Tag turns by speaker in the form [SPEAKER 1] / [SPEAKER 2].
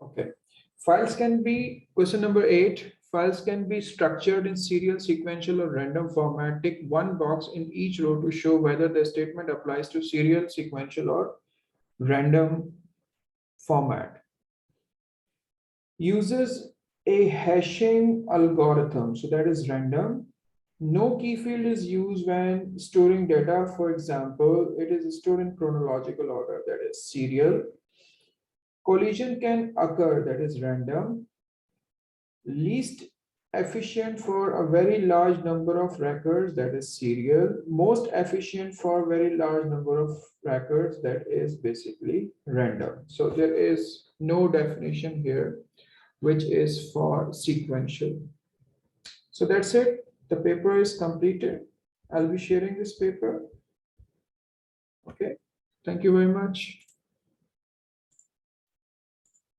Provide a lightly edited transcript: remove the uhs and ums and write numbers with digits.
[SPEAKER 1] Okay. Files can be, question number 8, files can be structured in serial, sequential, or random format. Tick one box in each row to show whether the statement applies to serial, sequential, or random format. Uses a hashing algorithm, so that is random. No key field is used when storing data. For example, it is stored in chronological order, that is serial. Collision can occur, that is random. Least efficient for a very large number of records, that is serial. Most efficient for very large number of records, that is basically random. So there is no definition here which is for sequential. So that's it. The paper is completed. I'll be sharing this paper. Okay. Thank you very much.